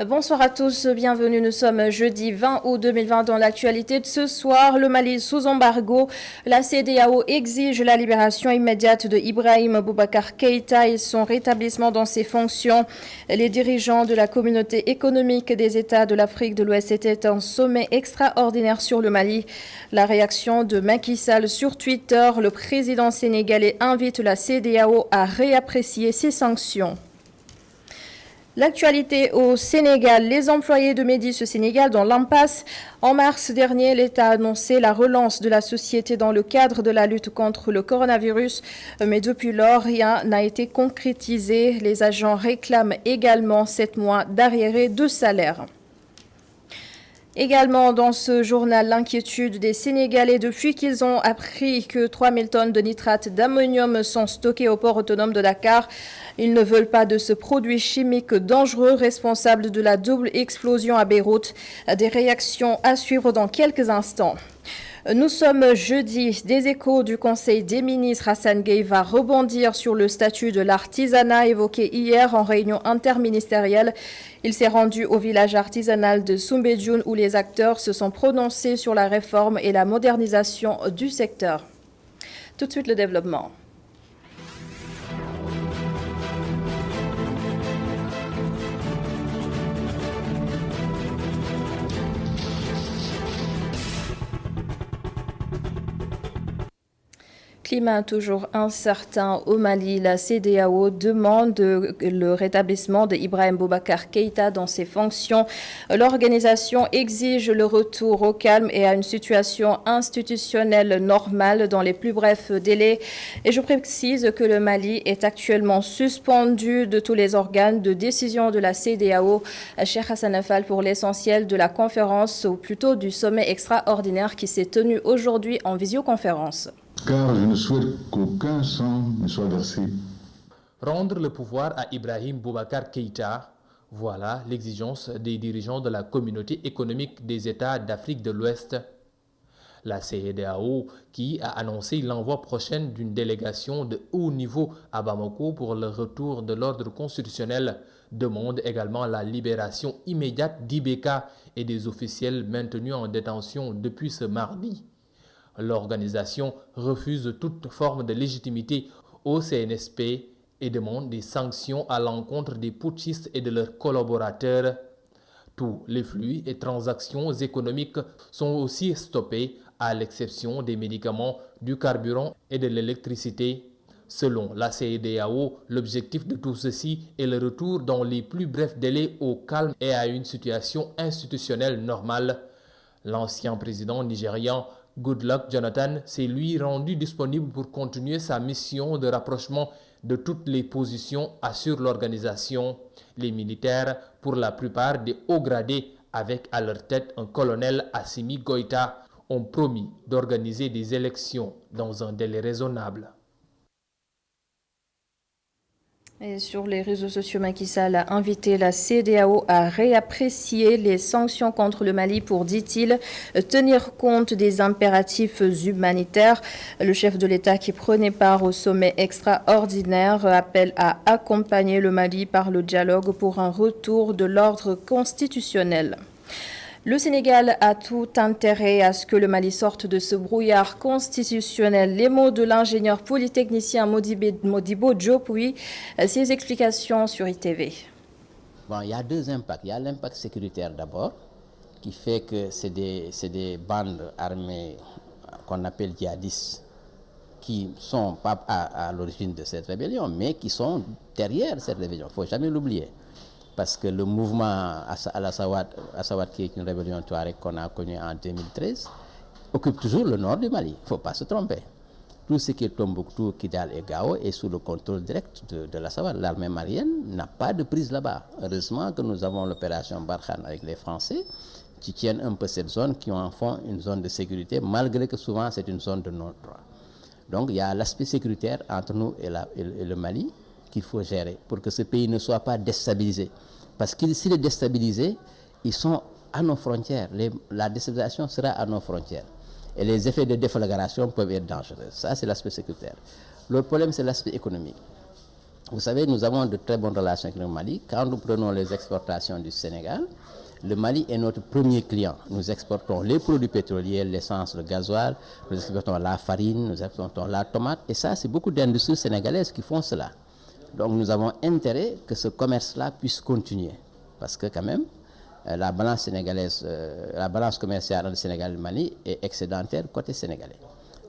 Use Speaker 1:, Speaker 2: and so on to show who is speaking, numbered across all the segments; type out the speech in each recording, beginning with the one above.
Speaker 1: Bonsoir à tous, bienvenue. Nous sommes jeudi 20 août 2020 dans l'actualité de ce soir. Le Mali sous embargo. La CEDEAO exige la libération immédiate de Ibrahim Boubacar Keïta et son rétablissement dans ses fonctions. Les dirigeants de la communauté économique des États de l'Afrique de l'Ouest étaient en sommet extraordinaire sur le Mali. La réaction de Macky Sall sur Twitter, le président sénégalais invite la CEDEAO à réapprécier ses sanctions. L'actualité au Sénégal, les employés de Médis Sénégal dans l'impasse. En mars dernier, l'État a annoncé la relance de la société dans le cadre de la lutte contre le coronavirus. Mais depuis lors, rien n'a été concrétisé. Les agents réclament également 7 mois d'arriérés de salaire. Également dans ce journal, l'inquiétude des Sénégalais depuis qu'ils ont appris que 3000 tonnes de nitrate d'ammonium sont stockées au port autonome de Dakar. Ils ne veulent pas de ce produit chimique dangereux responsable de la double explosion à Beyrouth. Des réactions à suivre dans quelques instants. Nous sommes jeudi. Des Échos du Conseil des ministres. Hassan Gueye va rebondir sur le statut de l'artisanat évoqué hier en réunion interministérielle. Il s'est rendu au village artisanal de Soumbédioune où les acteurs se sont prononcés sur la réforme et la modernisation du secteur. Tout de suite le développement. Climat toujours incertain au Mali, la CEDEAO demande le rétablissement d'Ibrahim Boubacar Keïta dans ses fonctions. L'organisation exige le retour au calme et à une situation institutionnelle normale dans les plus brefs délais. Et je précise que le Mali est actuellement suspendu de tous les organes de décision de la CEDEAO. Cheikh Hassan Affal pour l'essentiel de la conférence, ou plutôt du sommet extraordinaire qui s'est tenu aujourd'hui en visioconférence.
Speaker 2: Car je ne souhaite qu'aucun sang ne soit versé.
Speaker 3: Rendre le pouvoir à Ibrahim Boubacar Keïta, voilà l'exigence des dirigeants de la communauté économique des États d'Afrique de l'Ouest. La CEDEAO, qui a annoncé l'envoi prochain d'une délégation de haut niveau à Bamako pour le retour de l'ordre constitutionnel, demande également la libération immédiate d'Ibeka et des officiels maintenus en détention depuis ce mardi. L'organisation refuse toute forme de légitimité au CNSP et demande des sanctions à l'encontre des putschistes et de leurs collaborateurs. Tous les flux et transactions économiques sont aussi stoppés à l'exception des médicaments, du carburant et de l'électricité. Selon la CEDEAO, l'objectif de tout ceci est le retour dans les plus brefs délais au calme et à une situation institutionnelle normale. L'ancien président nigérian Goodluck Jonathan s'est lui rendu disponible pour continuer sa mission de rapprochement de toutes les positions, assure l'organisation. Les militaires, pour la plupart des hauts gradés, avec à leur tête un colonel Assimi Goïta, ont promis d'organiser des élections dans un délai raisonnable.
Speaker 1: Et sur les réseaux sociaux, Macky Sall a invité la CEDEAO à réapprécier les sanctions contre le Mali pour, dit-il, tenir compte des impératifs humanitaires. Le chef de l'État qui prenait part au sommet extraordinaire appelle à accompagner le Mali par le dialogue pour un retour de l'ordre constitutionnel. Le Sénégal a tout intérêt à ce que le Mali sorte de ce brouillard constitutionnel. Les mots de l'ingénieur polytechnicien Modibo Diop, oui, ses explications sur ITV.
Speaker 4: Bon, il y a deux impacts. Il y a l'impact sécuritaire d'abord, qui fait que c'est des bandes armées qu'on appelle djihadistes, qui ne sont pas à l'origine de cette rébellion, mais qui sont derrière cette rébellion. Il ne faut jamais l'oublier. Parce que le mouvement Assawad, qui est une rébellion touareg qu'on a connue en 2013, occupe toujours le nord du Mali. Il ne faut pas se tromper. Tout ce qui est Tombouctou, Kidal et Gao est sous le contrôle direct de l'Assawad. L'armée malienne n'a pas de prise là-bas. Heureusement que nous avons l'opération Barkhane avec les Français, qui tiennent un peu cette zone, qui en font une zone de sécurité, malgré que souvent c'est une zone de non-droit. Donc il y a l'aspect sécuritaire entre nous et le Mali qu'il faut gérer pour que ce pays ne soit pas déstabilisé. Parce que s'il est déstabilisé, ils sont à nos frontières. La déstabilisation sera à nos frontières. Et les effets de déflagration peuvent être dangereux. Ça, c'est l'aspect sécuritaire. L'autre problème, c'est l'aspect économique. Vous savez, nous avons de très bonnes relations avec le Mali. Quand nous prenons les exportations du Sénégal, le Mali est notre premier client. Nous exportons les produits pétroliers, l'essence, le gasoil, nous exportons la farine, nous exportons la tomate. Et ça, c'est beaucoup d'industries sénégalaises qui font cela. Donc nous avons intérêt que ce commerce-là puisse continuer. Parce que quand même, la balance sénégalaise, la balance commerciale entre le Sénégal et le Mali est excédentaire côté sénégalais.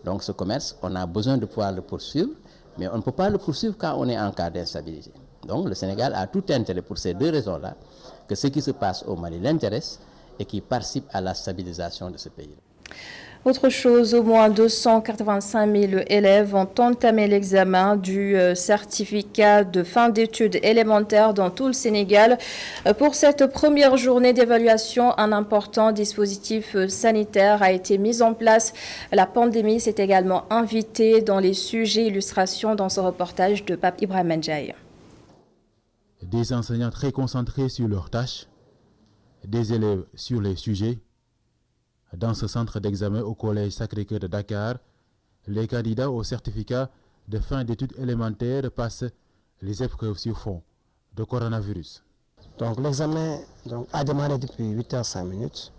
Speaker 4: Donc ce commerce, on a besoin de pouvoir le poursuivre, mais on ne peut pas le poursuivre quand on est en cas d'instabilité. Donc le Sénégal a tout intérêt pour ces deux raisons-là, que ce qui se passe au Mali l'intéresse et qui participe à la stabilisation de ce pays.
Speaker 1: Autre chose, au moins 285 000 élèves ont entamé l'examen du certificat de fin d'études élémentaires dans tout le Sénégal. Pour cette première journée d'évaluation, un important dispositif sanitaire a été mis en place. La pandémie s'est également invitée dans les sujets illustrations dans ce reportage de Pape Ibrahim Ndjaye.
Speaker 5: Des enseignants très concentrés sur leurs tâches, des élèves sur les sujets. Dans ce centre d'examen au Collège Sacré-Cœur de Dakar, les candidats au certificat de fin d'études élémentaires passent les épreuves sur fond de coronavirus.
Speaker 6: Donc l'examen a démarré depuis 8h05.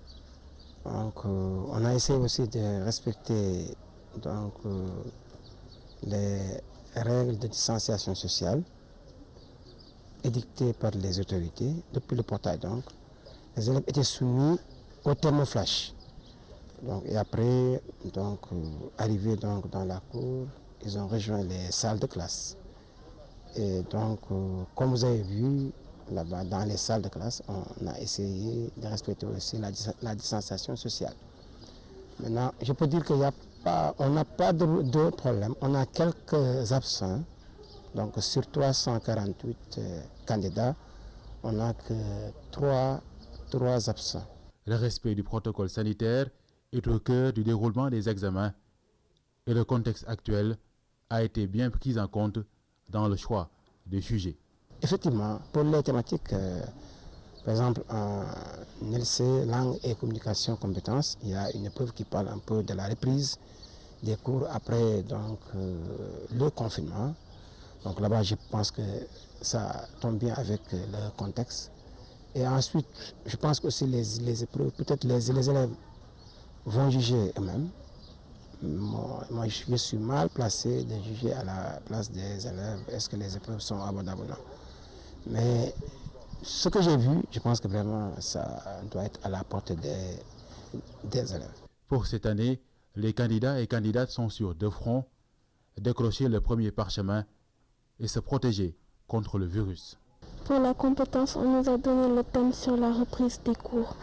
Speaker 6: Donc on a essayé aussi de respecter les règles de distanciation sociale édictées par les autorités depuis le portail. Donc les élèves étaient soumis au thermoflash. Et après, arrivés dans la cour, ils ont rejoint les salles de classe. Et donc, comme vous avez vu, là-bas, dans les salles de classe, on a essayé de respecter aussi la distanciation sociale. Maintenant, je peux dire qu'on n'a pas de problème. On a quelques absents. Donc, sur 348 candidats, on n'a que trois absents.
Speaker 5: Le respect du protocole sanitaire est au cœur du déroulement des examens et le contexte actuel a été bien pris en compte dans le choix des sujets.
Speaker 6: Effectivement, pour les thématiques, par exemple en LC, langue et communication compétences, il y a une épreuve qui parle un peu de la reprise des cours après le confinement. Donc là-bas, je pense que ça tombe bien avec le contexte. Et ensuite, je pense que aussi les épreuves, peut-être les élèves vont juger eux-mêmes. Moi, je suis mal placé de juger à la place des élèves. Est-ce que les épreuves sont abordables ou non? Mais ce que j'ai vu, je pense que vraiment ça doit être à la portée des élèves.
Speaker 5: Pour cette année, les candidats et candidates sont sur deux fronts, décrocher le premier parchemin et se protéger contre le virus.
Speaker 7: Pour la compétence, on nous a donné le thème sur la reprise des cours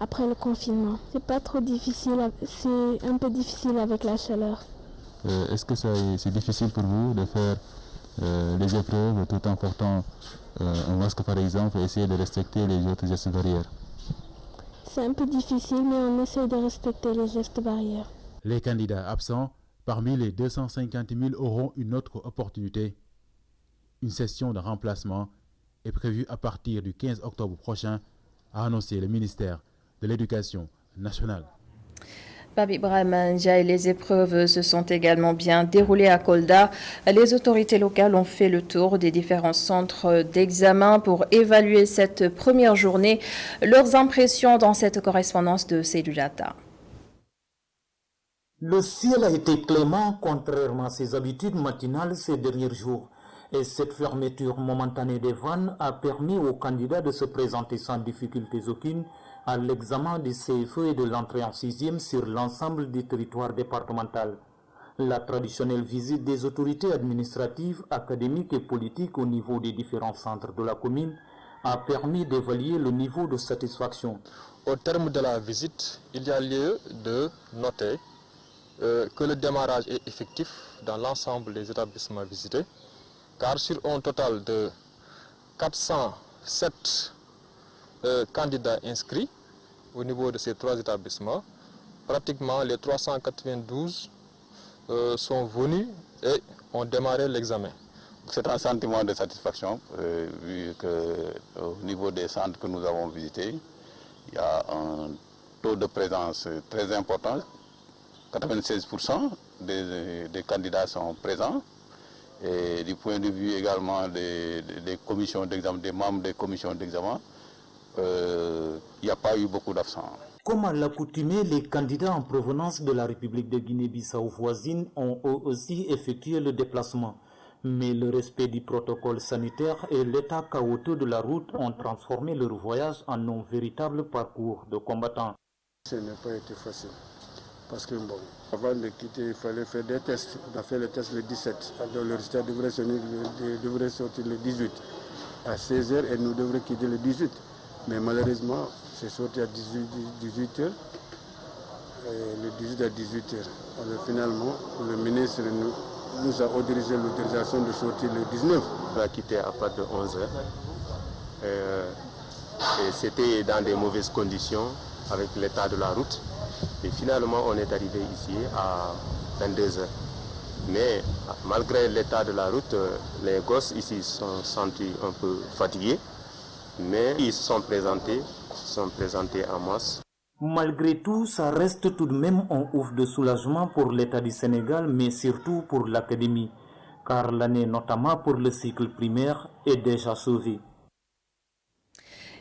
Speaker 7: après le confinement. C'est pas trop difficile, c'est un peu difficile avec la chaleur.
Speaker 5: Est-ce que c'est difficile pour vous de faire les épreuves tout en portant un masque par exemple et essayer de respecter les autres gestes barrières?
Speaker 7: C'est un peu difficile, mais on essaie de respecter les gestes barrières.
Speaker 5: Les candidats absents, parmi les 250 000, auront une autre opportunité. Une session de remplacement est prévue à partir du 15 octobre prochain, a annoncé le ministère de l'Éducation nationale.
Speaker 1: Pape Ibrahim Ndjaye, les épreuves se sont également bien déroulées à Kolda. Les autorités locales ont fait le tour des différents centres d'examen pour évaluer cette première journée. Leurs impressions dans cette correspondance de Seydou Diatta.
Speaker 8: Le ciel a été clément, contrairement à ses habitudes matinales ces derniers jours. Et cette fermeture momentanée des vannes a permis aux candidats de se présenter sans difficultés aucune à l'examen du CFE et de l'entrée en 6e sur l'ensemble du territoire départemental. La traditionnelle visite des autorités administratives, académiques et politiques au niveau des différents centres de la commune a permis d'évaluer le niveau de satisfaction.
Speaker 9: Au terme de la visite, il y a lieu de noter que le démarrage est effectif dans l'ensemble des établissements visités, car sur un total de 407 candidats inscrits au niveau de ces trois établissements, pratiquement les 392 sont venus et ont démarré l'examen.
Speaker 10: C'est un sentiment de satisfaction, vu qu'au niveau des centres que nous avons visités, il y a un taux de présence très important, 96% des candidats sont présents. Et du point de vue également des commissions d'examen, des membres des commissions d'examen, il n'y a pas eu beaucoup d'absents.
Speaker 8: Comme à l'accoutumée, les candidats en provenance de la République de Guinée-Bissau voisine ont eux aussi effectué le déplacement. Mais le respect du protocole sanitaire et l'état chaotique de la route ont transformé leur voyage en un véritable parcours de combattants.
Speaker 11: Ce n'a pas été facile. Parce que bon, avant de quitter, il fallait faire des tests. On a fait le test le 17. Alors le résultat devrait sortir le 18 à 16h et nous devrions quitter le 18. Mais malheureusement, c'est sorti à 18h. Le 18 à 18h. Alors finalement, le ministre nous a autorisé l'autorisation de sortir le 19.
Speaker 12: On a quitté à partir de 11h. Et c'était dans des mauvaises conditions avec l'état de la route. Et finalement, on est arrivé ici à 22h. Mais malgré l'état de la route, les gosses ici sont sentis un peu fatigués. Mais ils se sont présentés en masse.
Speaker 8: Malgré tout, ça reste tout de même un ouf de soulagement pour l'État du Sénégal, mais surtout pour l'Académie, car l'année notamment pour le cycle primaire est déjà sauvée.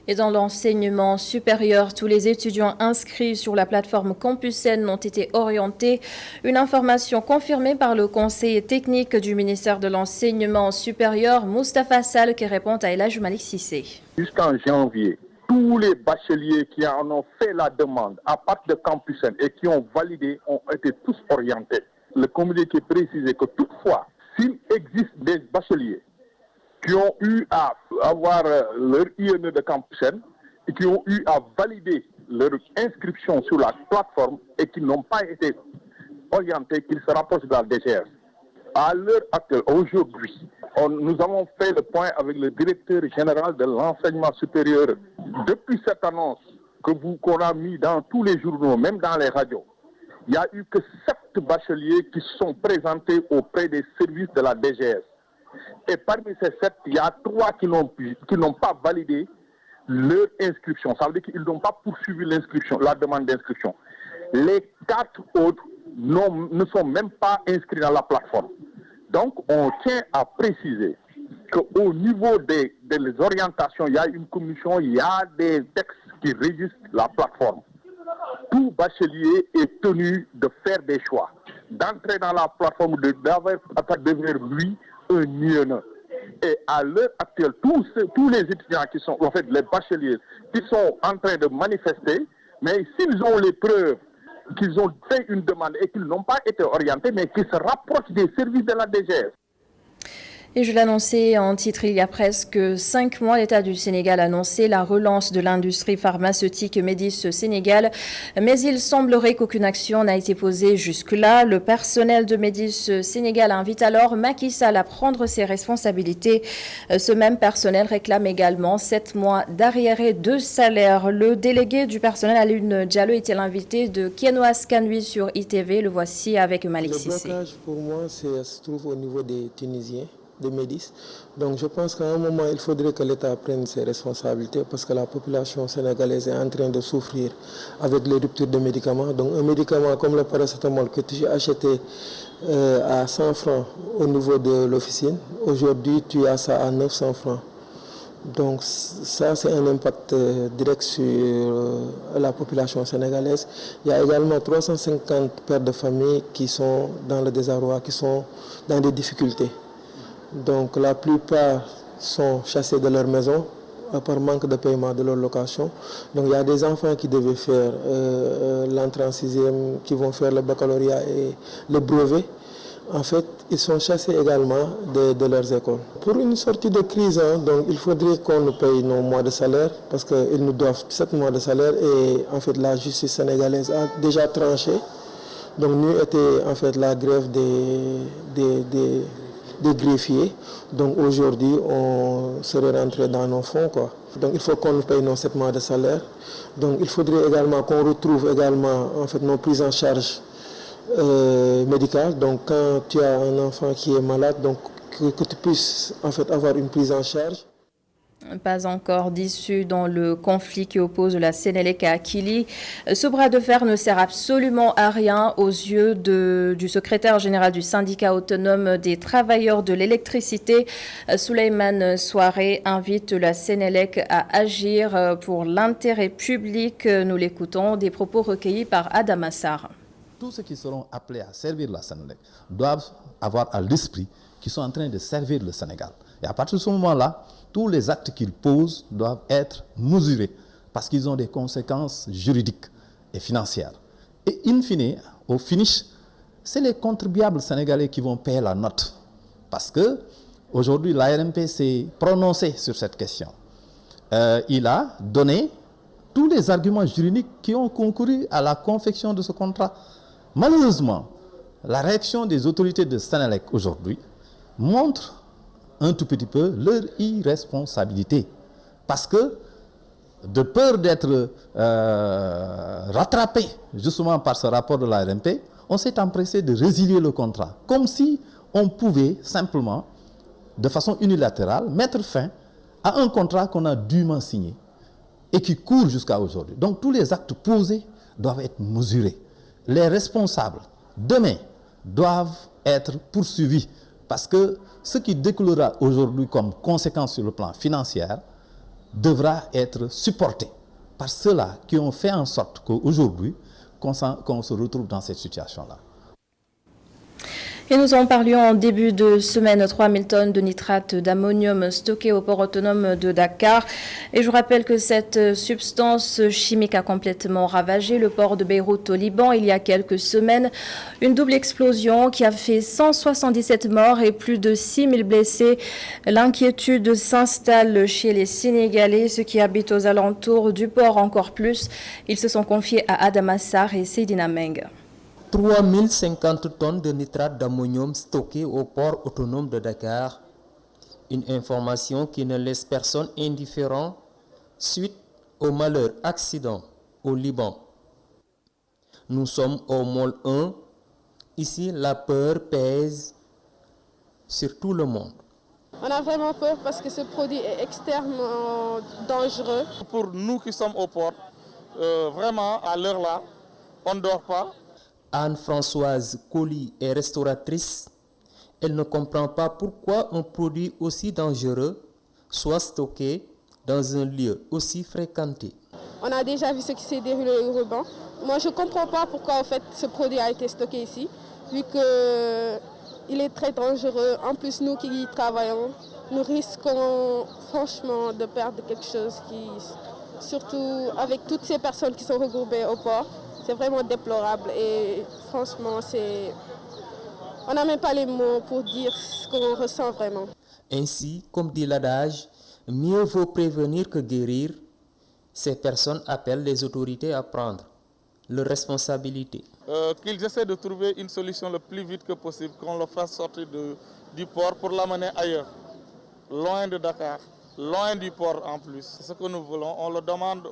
Speaker 1: Et dans l'enseignement supérieur, tous les étudiants inscrits sur la plateforme Campusen ont été orientés. Une information confirmée par le conseiller technique du ministère de l'Enseignement supérieur, Moustapha Sall, qui répond à El Hadj Malick Cissé.
Speaker 13: Jusqu'en janvier, tous les bacheliers qui en ont fait la demande à partir de Campusen et qui ont validé ont été tous orientés. Le communiqué précisait que toutefois, s'il existe des bacheliers qui ont eu à avoir leur INE de Campusen et qui ont eu à valider leur inscription sur la plateforme et qui n'ont pas été orientés, qu'ils se rapprochent de la DGS. À l'heure actuelle, aujourd'hui, nous avons fait le point avec le directeur général de l'enseignement supérieur. Depuis cette annonce qu'on a mis dans tous les journaux, même dans les radios, il n'y a eu que 7 bacheliers qui sont présentés auprès des services de la DGS. Et parmi ces 7, il y a 3 qui n'ont pas validé leur inscription. Ça veut dire qu'ils n'ont pas poursuivi la demande d'inscription. Les 4 autres ne sont même pas inscrits dans la plateforme. Donc, on tient à préciser qu'au niveau des orientations, il y a une commission, il y a des textes qui régissent la plateforme. Tout bachelier est tenu de faire des choix, d'entrer dans la plateforme, d'avoir devant lui un INE. Et à l'heure actuelle, tous les étudiants qui sont, en fait, les bacheliers, qui sont en train de manifester, mais s'ils ont les preuves qu'ils ont fait une demande et qu'ils n'ont pas été orientés, mais qu'ils se rapprochent des services de la DGS.
Speaker 1: Et je l'annonçais en titre il y a presque 5 mois, l'État du Sénégal a annoncé la relance de l'industrie pharmaceutique Médis Sénégal. Mais il semblerait qu'aucune action n'a été posée jusque-là. Le personnel de Médis Sénégal invite alors Macky Sall à prendre ses responsabilités. Ce même personnel réclame également 7 mois d'arriérés de salaire. Le délégué du personnel, Alioune Diallo, était l'invité de Kienoas Kanui sur ITV. Le voici avec Malick Cissé.
Speaker 14: Le blocage, pour moi, se trouve au niveau des Tunisiens, de Médis. Donc je pense qu'à un moment, il faudrait que l'État prenne ses responsabilités parce que la population sénégalaise est en train de souffrir avec les ruptures de médicaments. Donc un médicament comme le paracétamol que tu as acheté à 100 francs au niveau de l'officine, aujourd'hui tu as ça à 900 francs. Donc ça, c'est un impact direct sur la population sénégalaise. Il y a également 350 pères de famille qui sont dans le désarroi, qui sont dans des difficultés. Donc la plupart sont chassés de leur maison par manque de paiement de leur location. Donc il y a des enfants qui devaient faire l'entrée en 6e, qui vont faire le baccalauréat et le brevet. En fait, ils sont chassés également de leurs écoles. Pour une sortie de crise, donc, il faudrait qu'on nous paye nos mois de salaire parce qu'ils nous doivent 7 mois de salaire et en fait la justice sénégalaise a déjà tranché. Donc nous était en fait la grève des greffiers. Donc aujourd'hui, on serait rentré dans nos fonds, quoi. Donc il faut qu'on nous paye nos 7 mois de salaire. Donc il faudrait également qu'on retrouve également en fait nos prises en charge médicales. Donc quand tu as un enfant qui est malade, donc que tu puisses en fait avoir une prise en charge.
Speaker 1: Pas encore d'issue dans le conflit qui oppose la Sénélec à Akili. Ce bras de fer ne sert absolument à rien aux yeux du secrétaire général du syndicat autonome des travailleurs de l'électricité. Souleymane Souaré invite la Sénélec à agir pour l'intérêt public. Nous l'écoutons, des propos recueillis par Adam Assar.
Speaker 15: Tous ceux qui seront appelés à servir la Sénélec doivent avoir à l'esprit qu'ils sont en train de servir le Sénégal. Et à partir de ce moment-là, tous les actes qu'ils posent doivent être mesurés parce qu'ils ont des conséquences juridiques et financières. Et in fine, au finish, c'est les contribuables sénégalais qui vont payer la note. Parce que aujourd'hui, l'ARMP s'est prononcé sur cette question. Il a donné tous les arguments juridiques qui ont concouru à la confection de ce contrat. Malheureusement, la réaction des autorités de Sénélec aujourd'hui montre un tout petit peu leur irresponsabilité. Parce que, de peur d'être rattrapé justement par ce rapport de l'ARMP, on s'est empressé de résilier le contrat. Comme si on pouvait simplement, de façon unilatérale, mettre fin à un contrat qu'on a dûment signé et qui court jusqu'à aujourd'hui. Donc tous les actes posés doivent être mesurés. Les responsables, demain, doivent être poursuivis parce que ce qui découlera aujourd'hui comme conséquence sur le plan financier devra être supporté par ceux-là qui ont fait en sorte qu'aujourd'hui, qu'on se retrouve dans cette situation-là.
Speaker 1: Et nous en parlions en début de semaine, 3000 tonnes de nitrate d'ammonium stockées au port autonome de Dakar. Et je vous rappelle que cette substance chimique a complètement ravagé le port de Beyrouth au Liban il y a quelques semaines. Une double explosion qui a fait 177 morts et plus de 6000 blessés. L'inquiétude s'installe chez les Sénégalais, ceux qui habitent aux alentours du port encore plus. Ils se sont confiés à Adam Assar et Seydina Meng.
Speaker 16: 3050 tonnes de nitrate d'ammonium stockées au port autonome de Dakar. Une information qui ne laisse personne indifférent suite au malheur accident au Liban. Nous sommes au môle 1. Ici, la peur pèse sur tout le monde.
Speaker 7: On a vraiment peur parce que ce produit est extrêmement dangereux.
Speaker 17: Pour nous qui sommes au port, vraiment à l'heure là, on ne dort pas.
Speaker 16: Anne-Françoise Colli est restauratrice. Elle ne comprend pas pourquoi un produit aussi dangereux soit stocké dans un lieu aussi fréquenté.
Speaker 7: On a déjà vu ce qui s'est déroulé au Liban. Moi, je ne comprends pas pourquoi en fait, ce produit a été stocké ici, vu qu'il est très dangereux. En plus, nous qui y travaillons, nous risquons franchement de perdre quelque chose surtout avec toutes ces personnes qui sont regroupées au port. C'est vraiment déplorable et franchement, on n'a même pas les mots pour dire ce qu'on ressent vraiment.
Speaker 16: Ainsi, comme dit l'adage, mieux vaut prévenir que guérir. Ces personnes appellent les autorités à prendre leurs responsabilités.
Speaker 17: Qu'ils essaient de trouver une solution le plus vite que possible, qu'on le fasse sortir du port pour l'amener ailleurs, loin de Dakar, loin du port en plus. C'est ce que nous voulons. On le demande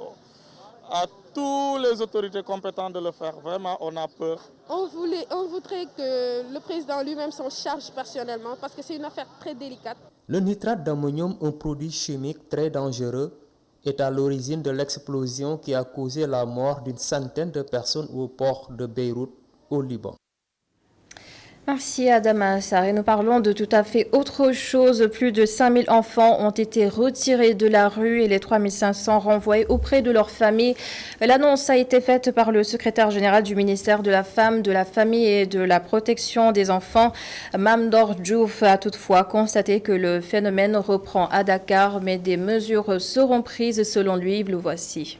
Speaker 17: à toutes les autorités compétentes de le faire. Vraiment, on a peur.
Speaker 7: On voudrait que le président lui-même s'en charge personnellement parce que c'est une affaire très délicate.
Speaker 16: Le nitrate d'ammonium, un produit chimique très dangereux, est à l'origine de l'explosion qui a causé la mort d'une centaine de personnes au port de Beyrouth, au Liban.
Speaker 1: Merci Adam Assar. Et nous parlons de tout à fait autre chose. Plus de 5000 enfants ont été retirés de la rue et les 3500 renvoyés auprès de leurs familles. L'annonce a été faite par le secrétaire général du ministère de la Femme, de la Famille et de la Protection des Enfants. Mamdor Diouf a toutefois constaté que le phénomène reprend à Dakar, mais des mesures seront prises selon lui. Le voici.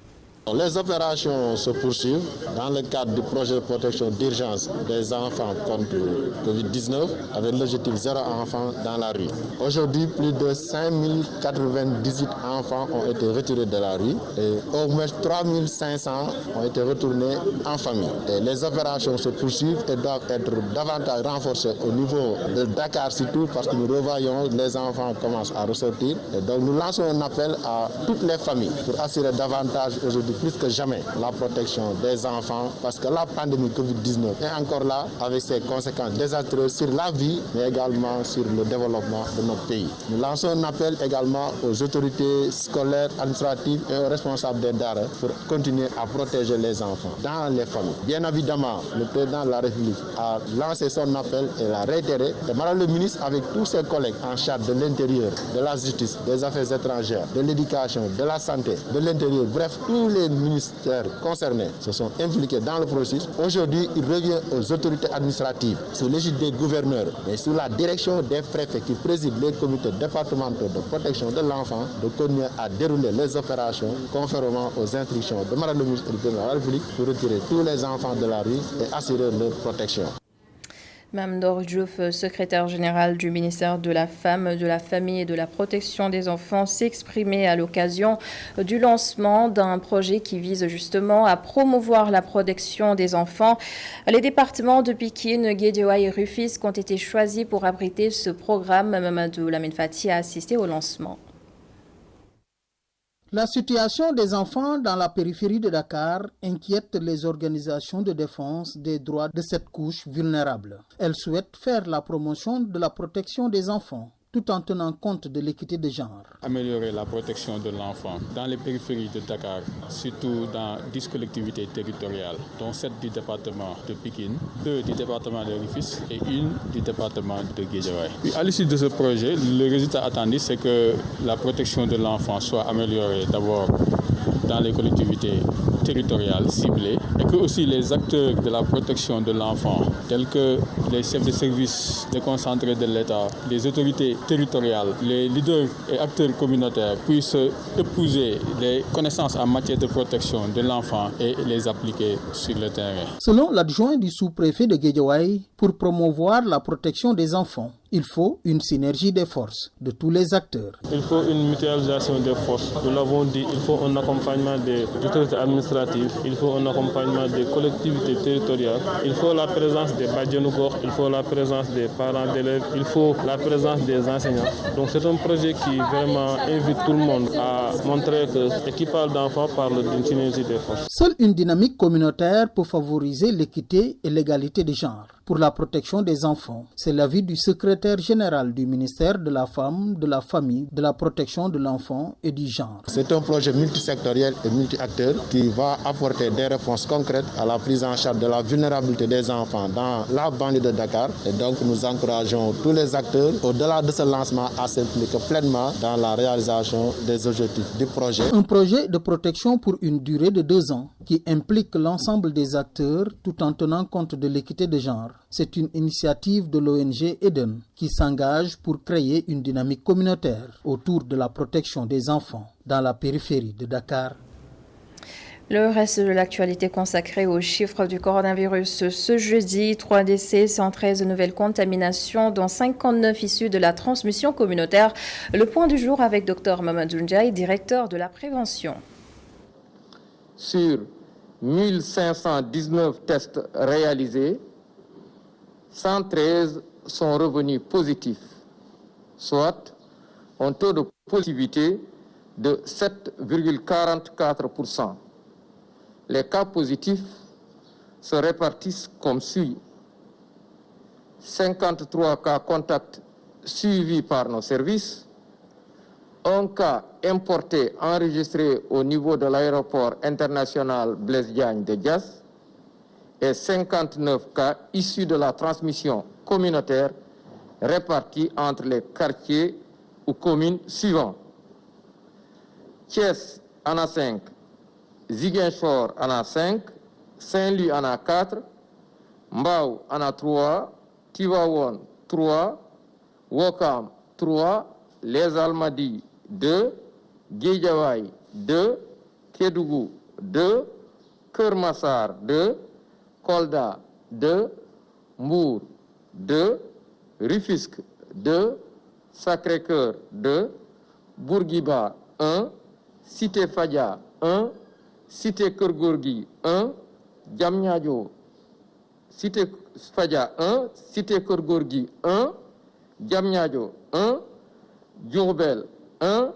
Speaker 18: Les opérations se poursuivent dans le cadre du projet de protection d'urgence des enfants contre le Covid-19 avec l'objectif 0 enfant dans la rue. Aujourd'hui, plus de 5098 enfants ont été retirés de la rue et au moins 3500 ont été retournés en famille. Et les opérations se poursuivent et doivent être davantage renforcées au niveau de Dakar surtout parce que nous revoyons les enfants commencent à ressortir. Et donc nous lançons un appel à toutes les familles pour assurer davantage aujourd'hui plus que jamais la protection des enfants parce que la pandémie Covid-19 est encore là avec ses conséquences désastreuses sur la vie mais également sur le développement de notre pays. Nous lançons un appel également aux autorités scolaires, administratives et aux responsables des daara pour continuer à protéger les enfants dans les familles. Bien évidemment, le président de la République a lancé son appel et l'a réitéré. Et Madame le ministre, avec tous ses collègues en charge de l'intérieur, de la justice, des affaires étrangères, de l'éducation, de la santé, de l'intérieur, bref, tous les ministères concernés se sont impliqués dans le processus. Aujourd'hui, il revient aux autorités administratives, sous l'égide des gouverneurs, mais sous la direction des préfets qui président les comités départementaux de protection de l'enfant, de continuer à dérouler les opérations conformément aux instructions de Madame le ministre de la République pour retirer tous les enfants de la rue et assurer leur protection.
Speaker 1: Mame Ndor Diouf, secrétaire générale du ministère de la Femme, de la Famille et de la Protection des Enfants, s'exprimait à l'occasion du lancement d'un projet qui vise justement à promouvoir la protection des enfants. Les départements de Pikine, Guédiawaye et Rufisque ont été choisis pour abriter ce programme. Mamadou Lamine Fati a assisté au lancement.
Speaker 19: La situation des enfants dans la périphérie de Dakar inquiète les organisations de défense des droits de cette couche vulnérable. Elles souhaitent faire la promotion de la protection des enfants, tout en tenant compte de l'équité de genre.
Speaker 20: Améliorer la protection de l'enfant dans les périphéries de Dakar, surtout dans 10 collectivités territoriales, dont 7 du département de Pikine, 2 du département de Rufisque et 1 du département de Guédiawaye. À l'issue de ce projet, le résultat attendu, c'est que la protection de l'enfant soit améliorée d'abord dans les collectivités territoriales ciblées et que aussi les acteurs de la protection de l'enfant, tels que les chefs de service déconcentrés de l'État, les autorités territoriales, les leaders et acteurs communautaires puissent épouser les connaissances en matière de protection de l'enfant et les appliquer sur le terrain.
Speaker 19: Selon l'adjoint du sous-préfet de Guédiawaye, pour promouvoir la protection des enfants, il faut une synergie des forces de tous les acteurs.
Speaker 20: Il faut une mutualisation des forces. Nous l'avons dit, il faut un accompagnement des autorités administratives, il faut un accompagnement des collectivités territoriales, il faut la présence des Badjanougor, il faut la présence des parents d'élèves, il faut la présence des enseignants. Donc c'est un projet qui vraiment invite tout le monde à montrer que qui parle d'enfants parle d'une synergie des forces.
Speaker 19: Seule une dynamique communautaire peut favoriser l'équité et l'égalité de genre pour la protection des enfants. C'est l'avis du secrétaire général du ministère de la Femme, de la Famille, de la Protection de l'Enfant et du Genre.
Speaker 18: C'est un projet multisectoriel et multi-acteurs qui va apporter des réponses concrètes à la prise en charge de la vulnérabilité des enfants dans la banlieue de Dakar. Et donc nous encourageons tous les acteurs, au-delà de ce lancement, à s'impliquer pleinement dans la réalisation des objectifs du projet.
Speaker 19: Un projet de protection pour une durée de 2 ans qui implique l'ensemble des acteurs tout en tenant compte de l'équité de genre. C'est une initiative de l'ONG Eden qui s'engage pour créer une dynamique communautaire autour de la protection des enfants dans la périphérie de Dakar.
Speaker 1: Le reste de l'actualité consacrée aux chiffres du coronavirus. Ce jeudi, 3 décès, 113 nouvelles contaminations, dont 59 issues de la transmission communautaire. Le point du jour avec Dr Mamadou Ndiaye, directeur de la prévention.
Speaker 21: Sur 1519 tests réalisés, 113 sont revenus positifs, soit un taux de positivité de 7,44%. Les cas positifs se répartissent comme suit. 53 cas contacts suivis par nos services, un cas importé enregistré au niveau de l'aéroport international Blaise Diagne de Diass et 59 cas issus de la transmission communautaire répartis entre les quartiers ou communes suivants. Thiès en a 5, Ziguinchor en a 5, Saint-Louis en a 4, Mbao en a 3, Tivaouane 3, Ouakam 3, Les Almadies 2, Guédiawaye 2, Kédougou 2, Keur Massar 2, Kolda 2, Mbour 2, Rufisque 2, Sacré-Cœur 2, Bourguiba 1, Cité Fadia 1, Cité Keur Gorgui 1, Diamniadio, Cité Fadia 1, Cité Keur Gorgui 1, Diamniadio 1, Diourbel 1,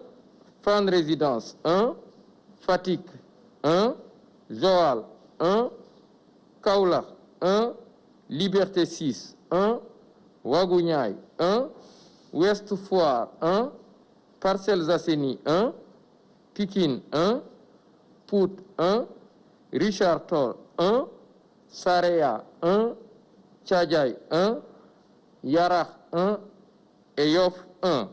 Speaker 21: Fann Résidence 1, Fatick 1, Joal 1, Kaolack 1, Liberté 6 1, Ouagouñaay 1, Ouest Foire 1, Parcelles Assainies 1, Pikine 1, Pout 1, Richard Toll 1, Saraya 1, Thiadiaye 1, Yarakh 1 et Yoff 1.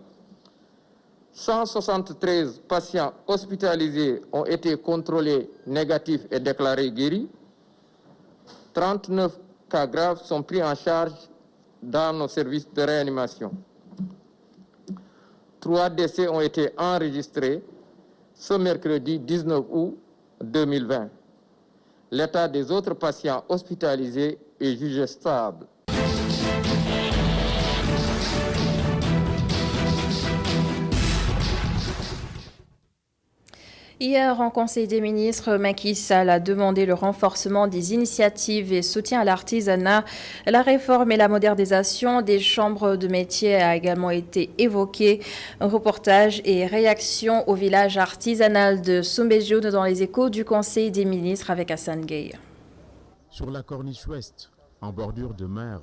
Speaker 21: 173 patients hospitalisés ont été contrôlés négatifs et déclarés guéris. 39 cas graves sont pris en charge dans nos services de réanimation. 3 décès ont été enregistrés ce mercredi 19 août 2020. L'état des autres patients hospitalisés est jugé stable.
Speaker 1: Hier, en Conseil des ministres, Macky Sall a demandé le renforcement des initiatives et soutien à l'artisanat. La réforme et la modernisation des chambres de métiers a également été évoquée. Un reportage et réaction au village artisanal de Soumbédioune dans les échos du Conseil des ministres avec Hassan Gueye.
Speaker 5: Sur la corniche ouest, en bordure de mer,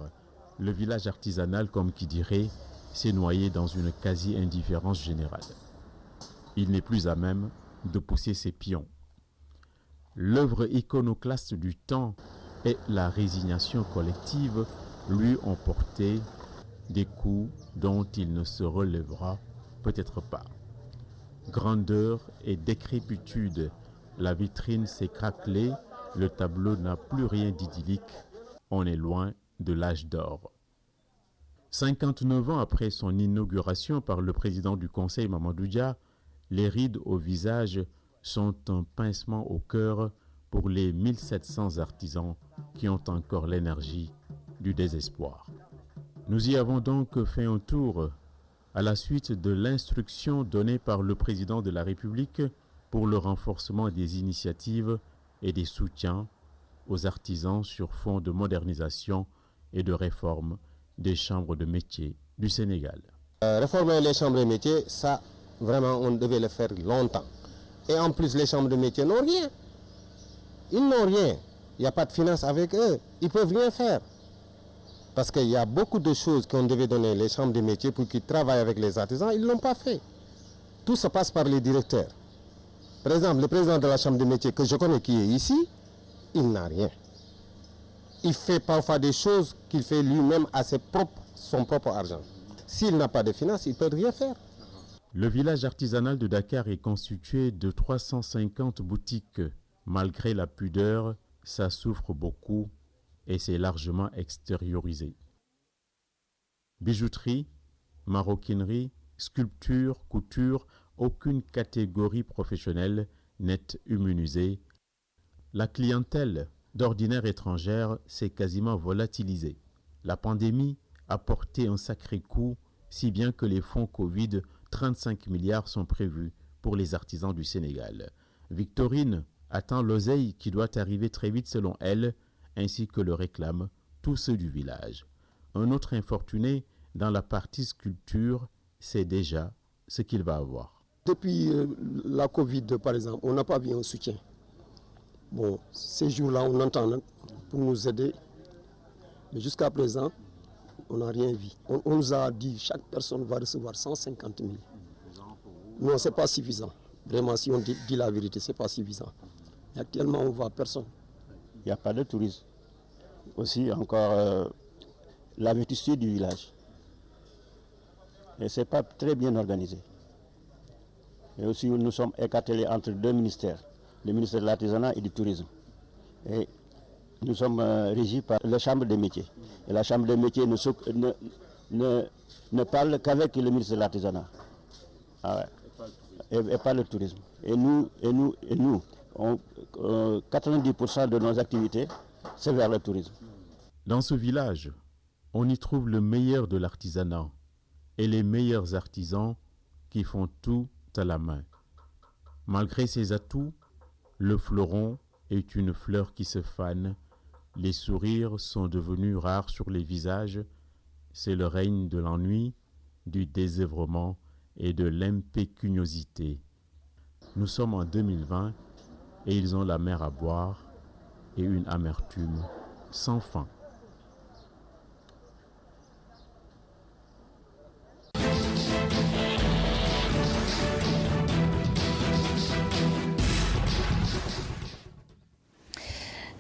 Speaker 5: le village artisanal, comme qui dirait, s'est noyé dans une quasi-indifférence générale. Il n'est plus à même de pousser ses pions. L'œuvre iconoclaste du temps et la résignation collective lui ont porté des coups dont il ne se relèvera peut-être pas. Grandeur et décrépitude, la vitrine s'est craquelée, le tableau n'a plus rien d'idyllique, on est loin de l'âge d'or. 59 ans après son inauguration par le président du Conseil Mamadou Dia, les rides au visage sont un pincement au cœur pour les 1700 artisans qui ont encore l'énergie du désespoir. Nous y avons donc fait un tour à la suite de l'instruction donnée par le président de la République pour le renforcement des initiatives et des soutiens aux artisans sur fond de modernisation et de réforme des chambres de métiers du Sénégal.
Speaker 2: Réformer les chambres de métiers, ça, vraiment, on devait le faire longtemps. Et en plus, les chambres de métiers n'ont rien. Ils n'ont rien. Il n'y a pas de finances avec eux. Ils ne peuvent rien faire. Parce qu'il y a beaucoup de choses qu'on devait donner les chambres de métiers pour qu'ils travaillent avec les artisans. Ils ne l'ont pas fait. Tout se passe par les directeurs. Par exemple, le président de la chambre de métiers que je connais qui est ici, il n'a rien. Il fait parfois des choses qu'il fait lui-même à son propre argent. S'il n'a pas de finances, il ne peut rien faire.
Speaker 5: Le village artisanal de Dakar est constitué de 350 boutiques. Malgré la pudeur, ça souffre beaucoup et c'est largement extériorisé. Bijouterie, maroquinerie, sculpture, couture, aucune catégorie professionnelle n'est immunisée. La clientèle, d'ordinaire étrangère, s'est quasiment volatilisée. La pandémie a porté un sacré coup, si bien que les fonds Covid, 35 milliards sont prévus pour les artisans du Sénégal. Victorine attend l'oseille qui doit arriver très vite selon elle, ainsi que le réclament tous ceux du village. Un autre infortuné dans la partie sculpture sait déjà ce qu'il va avoir.
Speaker 2: Depuis la Covid, par exemple, on n'a pas vu un soutien. Bon, ces jours-là, on entend pour nous aider, mais jusqu'à présent, on n'a rien vu. On nous a dit que chaque personne va recevoir 150 000. Non, ce n'est pas suffisant. Vraiment, si on dit la vérité, ce n'est pas suffisant. Et actuellement, on ne voit personne.
Speaker 22: Il n'y a pas de tourisme. Aussi, encore la vétusté du village. Et ce n'est pas très bien organisé. Et aussi, nous sommes écartelés entre deux ministères, le ministère de l'Artisanat et du Tourisme. Et nous sommes régis par la Chambre des métiers. Et la Chambre des métiers ne parle qu'avec le ministre de l'Artisanat. Ah ouais. Et pas le tourisme. Et nous 90% de nos activités, c'est vers le tourisme.
Speaker 5: Dans ce village, on y trouve le meilleur de l'artisanat et les meilleurs artisans qui font tout à la main. Malgré ses atouts, le fleuron est une fleur qui se fane. Les sourires sont devenus rares sur les visages. C'est le règne de l'ennui, du désœuvrement et de l'impécuniosité. Nous sommes en 2020 et ils ont la mer à boire et une amertume sans fin.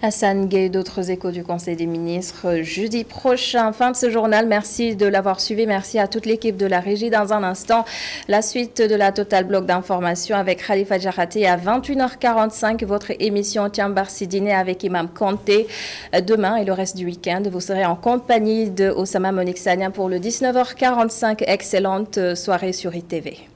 Speaker 1: Hassan Gueye, d'autres échos du Conseil des ministres jeudi prochain. Fin de ce journal. Merci de l'avoir suivi. Merci à toute l'équipe de la régie. Dans un instant, la suite de la Total Bloc d'information avec Khalifa Djarate à 21h45. Votre émission Tiambar Sidine avec Imam Kanté. Demain et le reste du week-end, vous serez en compagnie de Osama Monique Sagna pour le 19h45. Excellente soirée sur ITV.